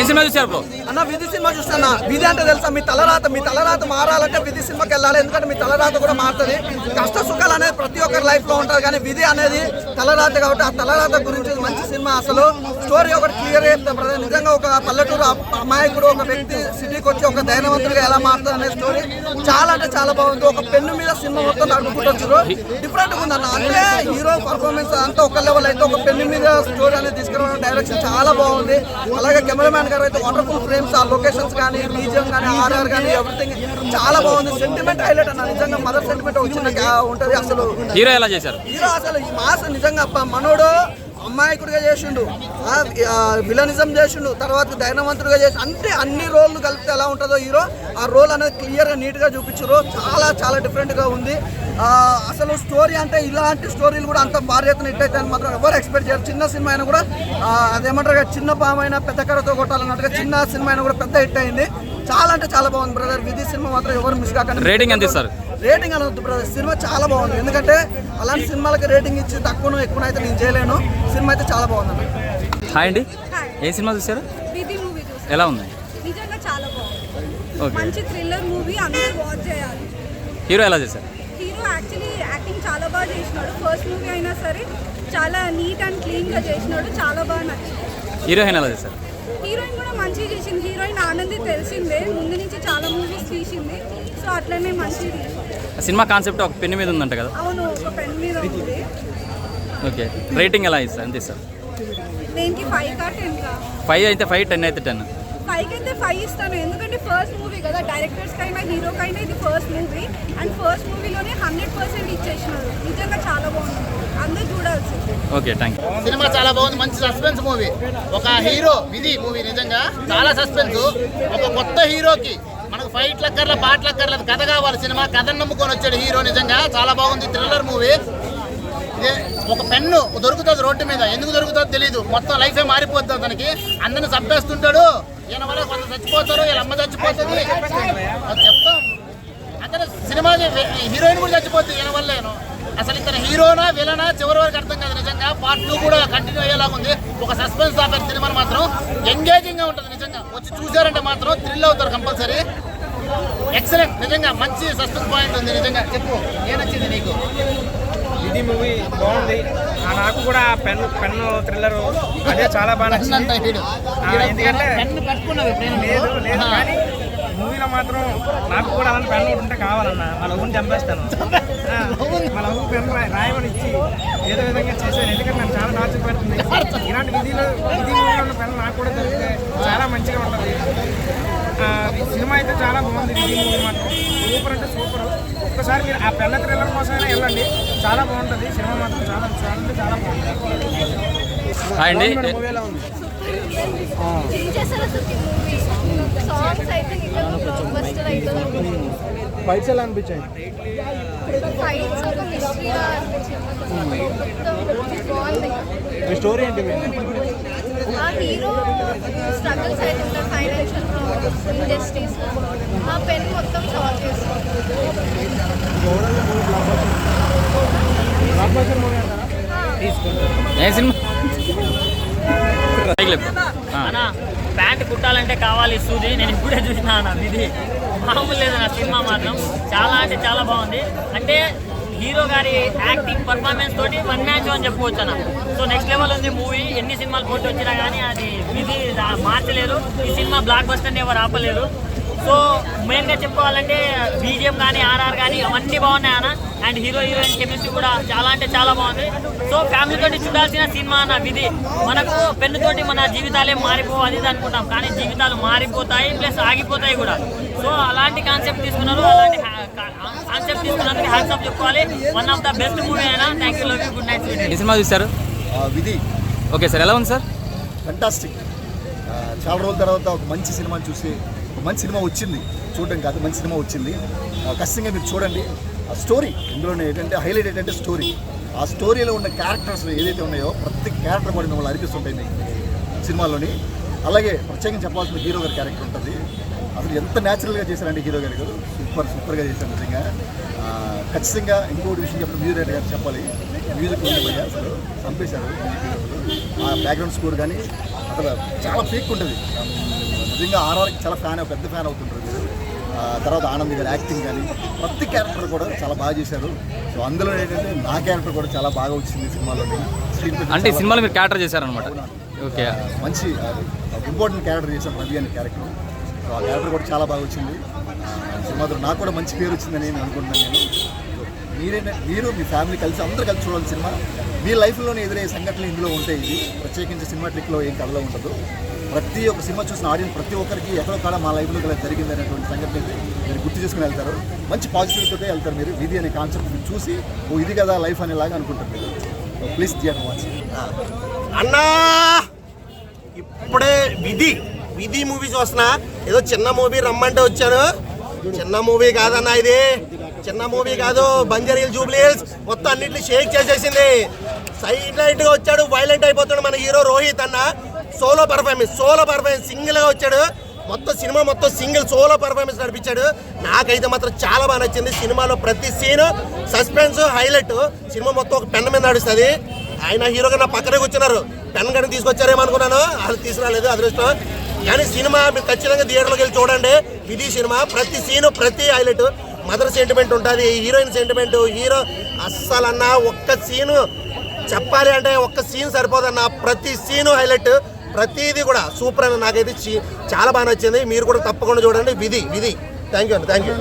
ఏం సినిమా చూసారు బ్రో? అన్న విధి సినిమా చూస్తాను. విధి అంటే తెలుసా? మీ తలరాత మారాలంటే విధి సినిమాకి వెళ్ళాలి. ఎందుకంటే మీ తలరాత కూడా మారుతుంది. కష్ట సుఖాలు అనేది ప్రతి ఒక్కరి లైఫ్ లో ఉంటుంది, కానీ విధి అనేది తలరాత కాబట్టి ఆ తలరాత గురించి మంచి సినిమా. అసలు స్టోరీ ఒకటి క్లియర్ చెప్తా బ్రదర్. నిజంగా ఒక పల్లెటూరు అమాయకుడు ఒక వ్యక్తి సిటీకి వచ్చి ఒక ధైర్యవంతుడిగా ఎలా మారుతుంది అనే స్టోరీ చాలా అంటే చాలా బాగుంది. ఒక పెన్ను మీద సినిమా మొత్తం నడుపుకుంటొచ్చారు. డిఫరెంట్ గా ఉందన్న. అంటే హీరో పర్ఫార్మెన్స్ అంతా ఒక లెవెల్ అయితే, ఒక పెన్ను మీద స్టోరీ అనేది తీసుకురావడం డైరెక్షన్ చాలా బాగుంది. అలాగే కెమెరామ్యాన్ గారు అయితే వండర్ఫుల్ ఫ్రేమ్స్, ఆ లొకేషన్స్ కానీ, బీజిఎం కానీ, ఆర్ఆర్ కానీ ఎవ్రీథింగ్ చాలా బాగుంది. సెంటిమెంట్ హైలైట్ అన్న. నిజంగా మదర్ సెంటిమెంట్ వచ్చిన ఉంటది. అసలు హీరో ఎలా చేశారు? హీరో అసలు ఈ మాస్ నిజంగా మనోడు అమాయకుడిగా చేసిండు, విలనిజం చేసిండు, తర్వాత ధైర్యవంతుడిగా చేసి, అంటే అన్ని రోళ్ళు కలిపితే ఎలా ఉంటుందో హీరో ఆ రోల్ అనేది క్లియర్గా నీట్గా చూపించారు. చాలా చాలా డిఫరెంట్గా ఉంది. అసలు స్టోరీ అంటే ఇలాంటి స్టోరీలు కూడా అంత భారీ ఎత్తున హిట్ అయితే మాత్రం ఎవరు ఎక్స్పెక్ట్ చేయరు. చిన్న సినిమా అయినా కూడా అదేమంటారు, చిన్న పామైనా పెద్ద కర్రతో కొట్టాలన్నట్టుగా చిన్న సినిమా అయినా కూడా పెద్ద హిట్ అయింది. చాలా అంటే చాలా బాగుంది బ్రదర్. విధి సినిమా మాత్రం ఎవరు మిస్ కాకండి. రేటింగ్ ఎంత ఇస్తారు? రేటింగ్ అనవద్దు బ్రదర్, సినిమా చాలా బాగుంది. ఎందుకంటే అలాంటి సినిమాలకి రేటింగ్ ఇచ్చి తక్కువ ఎక్కువ అయితే నేను చేయలేను. సినిమా అయితే చాలా బాగుంది. హాయ్ అండి, ఏ సినిమా చూసారు? విధి మూవీ చూసారు. ఎలా ఉంది? నిజంగా చాలా బాగుంది. మంచి థ్రిల్లర్ మూవీ, అందరూ వాచ్ చేయాలి. హీరో ఎలా చేశారు? హీరో యాక్చువల్లీ యాక్టింగ్ చాలా బాగా చేసినాడు. ఫస్ట్ మూవీ అయినా సరే చాలా నీట్ అండ్ క్లీన్గా చేసినాడు. చాలా బాగా నచ్చింది. హీరోయిన్ ఎలా చేశారు? హీరోయిన్ కూడా మంచిగా చేసింది. హీరోయిన్ ఆనంది తెలిసిందే, ముందు నుంచి చాలా మూవీస్ తీసింది. సో అట్లనే మంచిగా తీసింది. సినిమా కాన్సెప్ట్ ఒక పెన్ మీద ఉందంట కదా? అవును, ఒక పెన్ మీద ఉంది. ఓకే, రేటింగ్ ఎలా ఇస్తారు? ఎంత ఇస్తారు? దేనికి 5 కా 10 కా? 5 అయితే 5, 10 అయితే 10. 5 అయితే 5 ఇస్తాను. ఎందుకంటే ఫస్ట్ మూవీ కదా, డైరెక్టర్స్కైనా హీరోకైనా ఇది ఫస్ట్ మూవీ. అండ్ ఫస్ట్ మూవీలోనే 100% ఇచ్చేసినారు. నిజంగా చాలా బాగుంది, అందరూ చూడాల్సింది. Okay, thank you. సినిమా చాలా బాగుంది. మంచి సస్పెన్స్ మూవీ. ఒక హీరో విధి మూవీ నిజంగా చాలా సస్పెన్స్. ఒక కొత్త హీరోకి మనకు ఫైట్ లక్కర్ల పాట లక్కర్లేదు, కథ కావాలి. సినిమా కథను నమ్ముకొని వచ్చాడు హీరో. నిజంగా చాలా బాగుంది. Thriller movie. ఇదే ఒక పెన్ను దొరుకుతుంది రోడ్డు మీద, ఎందుకు దొరుకుతుందో తెలియదు. మొత్తం లైఫే మారిపోతుంది అతనికి. అందరిని చంపేస్తుంటాడు. ఈయన వల్ల కొంత చచ్చిపోతారు, వీళ్ళ అమ్మ చచ్చిపోతుంది. అది చెప్తాం. అతను సినిమా హీరోయిన్ కూడా చచ్చిపోతుంది ఈయన వల్లేను. అసలు ఇతను హీరోనా విలనా చివరి వరకు అర్థం కాదు. నిజంగా పార్ట్ 2 కూడా కంటిన్యూ అయ్యేలాగా ఉంది. ఒక సస్పెన్స్ ఆఫర్ సినిమా మాత్రం ఎంగేజింగ్ గా ఉంటుంది. నిజంగా వచ్చి చూసారంటే మాత్రం థ్రిల్ అవుతారు కంపల్సరీ. ఎక్సలెంట్. నిజంగా మంచి సస్పెన్స్ పాయింట్ ఉంది. నిజంగా చెప్పు, ఏనొచ్చింది నీకు? ఇది మూవీ బాగుంది. నాకు కూడా పెన్ను థ్రిల్లర్ అదే చాలా బాగా నచ్చింది. ఎందుకంటే లేదు కానీ మూవీలో మాత్రం నాకు కూడా అలాంటి పెన్ను ఉంటే కావాలన్నా. వాళ్ళ ఊరిని చంపేస్తాను. వాళ్ళ ఊరు పెన్ను రాయమని ఇచ్చి ఏదో విధంగా చేశాను. ఎందుకంటే నాకు చాలా టార్చర్ పెడుతుంది. ఇలాంటి విధి మూవీలో ఉన్న పెన్ను నాకు కూడా దొరికితే చాలా మంచిగా ఉంటుంది. సినిమా అయితే చాలా బాగుంది. విధి మూవీ మాత్రం సూపర్ అంటే సూపర్. ఒక్కసారి మీరు ఆ పెన్న థ్రిల్లర్ కోసమైనా వెళ్ళండి, చాలా బాగుంటుంది. సినిమా మాత్రం చాలా అంటే చాలా బాగుంటుంది. హాయ్ అండి, ఫైట్స్ ఎలా అనిపించాయి? స్టోరీ ఏంటి? హీరో స్ట్రగుల్స్ అవుతుంటారు, ఫైనాన్షియల్ ప్రాబ్లమ్స్, ఇండస్ట్రీస్. ఆ పెన్ మొత్తం సాల్వ్ చేస్తుంది. ఏ సినిమా? అన్న ప్యాంట్ కుట్టాలంటే కావాలి సూది. నేను ఇప్పుడే చూసినా అన్న, ఇది మామూలు లేదన్న. సినిమా మాత్రం చాలా అంటే చాలా బాగుంది. అంటే హీరో గారి యాక్టింగ్ పర్ఫార్మెన్స్ తోటి 1 మ్యాచ్ అని చెప్పుకోవచ్చు అన్న. సో నెక్స్ట్ లెవెల్ ఉంది మూవీ. ఎన్ని సినిమాలు పోటీ వచ్చినా కానీ అది ఇది మార్చలేరు. ఈ సినిమా బ్లాక్ బస్టర్ని ఎవరు ఆపలేరు. సో మెయిన్గా చెప్పుకోవాలంటే బీజిఎం కానీ, ఆర్ఆర్ కానీ అవన్నీ బాగున్నాయి అన్న. అండ్ హీరో హీరోయిన్ కెమిస్ట్రీ కూడా చాలా అంటే చాలా బాగుంది. సో ఫ్యామిలీతోటి చూడాల్సిన సినిమా అన్న విధి. మనకు పెన్నుతోటి మన జీవితాలే మారిపోవు అది అనుకుంటాం, కానీ జీవితాలు మారిపోతాయి ప్లస్ ఆగిపోతాయి కూడా. సో అలాంటి కాన్సెప్ట్ తీసుకున్నారు. అలాంటి కాన్సెప్ట్ తీసుకున్నందుకు హ్యాట్స్ ఆఫ్ చెప్పుకోవాలి. One of the best movie అయినా. Thank you, love you, good night. ఏ సినిమా చూసారు? విధి. ఓకే సార్, ఎలా ఉంది సార్? ఫెంటాస్టిక్. చాలా రోజుల తర్వాత ఒక మంచి సినిమా చూసి, ఒక మంచి సినిమా వచ్చింది. చూడడం కాదు, మంచి సినిమా వచ్చింది. ఖచ్చితంగా మీరు చూడండి. ఆ స్టోరీ ఇందులోనే ఏంటంటే హైలైట్ ఏంటంటే స్టోరీ. ఆ స్టోరీలో ఉన్న క్యారెక్టర్స్ ఏదైతే ఉన్నాయో ప్రతి క్యారెక్టర్ కూడా మిమ్మల్ని అనిపిస్తుంటాయి మీకు సినిమాలోని. అలాగే ప్రత్యేకంగా చెప్పాల్సిన హీరో గారి క్యారెక్టర్ ఉంటుంది. అసలు ఎంత న్యాచురల్గా చేశారంటే హీరో గారు సూపర్గా చేశారు నిజంగా. ఖచ్చితంగా ఇంకోటి విషయం చెప్పిన మ్యూజిక్ డైరెక్టర్ గారు చెప్పాలి. మ్యూజిక్ అసలు చంపేశారు. ఆ బ్యాక్గ్రౌండ్ స్కోర్ కానీ అసలు చాలా పీక్ ఉంటుంది. నిజంగా ఆర్ఆర్కి చాలా పెద్ద ఫ్యాన్ అవుతుంటారు మీరు. తర్వాత ఆనంద్ గారి యాక్టింగ్ కానీ ప్రతి క్యారెక్టర్ కూడా చాలా బాగా చేశారు. సో అందులో ఏంటంటే నా క్యారెక్టర్ కూడా చాలా బాగా వచ్చింది సినిమాలోని. అంటే ఈ సినిమాలో మీరు క్యారెక్టర్ చేశారనమాట. ఓకే, మంచి ఇంపార్టెంట్ క్యారెక్టర్ చేశాను, రవి అనే క్యారెక్టర్. సో ఆ క్యారెక్టర్ కూడా చాలా బాగా వచ్చింది. సినిమాతో నాకు కూడా మంచి పేరు వచ్చిందని నేను అనుకుంటున్నాను. మీరు మీ ఫ్యామిలీ కలిసి అందరూ కలిసి చూడాలి సినిమా. మీ లైఫ్లోనే ఎదురయ్యే సంఘటనలు ఇందులో ఉంటాయి. ఇది ప్రత్యేకించి సినిమాటిక్లో ఏం కథలో ఉండదు. ప్రతి ఒక్క సినిమా చూసిన ఆడియన్స్ ప్రతి ఒక్కరికి ఎక్కడో కాడ మా లైఫ్లో ఇలా జరిగింది అనేటువంటి సంఘటన అయితే మీరు గుర్తు చేసుకుని వెళ్తారు. మంచి పాజిటివిటీతో వెళ్తారు మీరు. విధి అనే కాన్సెప్ట్ మీరు చూసి ఇది కదా లైఫ్ అనేలాగా అనుకుంటారు మీరు. Please theatre watch. అన్నా ఇప్పుడే విధి మూవీ చూస్తున్నా. ఏదో చిన్న మూవీ రమ్మంటే వచ్చాను. చిన్న మూవీ కాదన్నా, ఇది చిన్న మూవీ కాదు. బంజారీల్ జూబ్లీహిల్స్ మొత్తం అన్నింటినీ షేక్ చేసేసింది. సైలెంట్గా వచ్చాడు, వైలెంట్ అయిపోతాడు మన హీరో రోహిత్ అన్న. సోలో పర్ఫార్మెన్స్ సింగిల్గా వచ్చాడు. మొత్తం సినిమా మొత్తం సింగిల్ సోలో పర్ఫార్మెన్స్ నడిపించాడు. నాకైతే మాత్రం చాలా బాగా నచ్చింది. సినిమాలో ప్రతి సీను సస్పెన్స్ హైలైట్. సినిమా మొత్తం ఒక పెన్ మీద నడుస్తుంది. ఆయన హీరోగా నా పక్కనే కూర్చున్నారు. పెన్ గని తీసుకొచ్చారేమో అనుకున్నాను, అది తీసుకురాలేదు, అదృష్టం. కానీ సినిమా మీరు ఖచ్చితంగా థియేటర్లోకి వెళ్ళి చూడండి. విధి సినిమా ప్రతి సీను ప్రతి హైలైట్. మదర్ సెంటిమెంట్ ఉంటుంది, హీరోయిన్ సెంటిమెంట్, హీరో అస్సలన్నా ఒక్క సీను చెప్పాలి అంటే ఒక్క సీన్ సరిపోదన్న. ప్రతి సీను హైలైట్, ప్రతిదీ కూడా సూపర్ అన్న. నాకైతే చాలా బాగా నచ్చింది. మీరు కూడా తప్పకుండా చూడండి విధి. Thank you.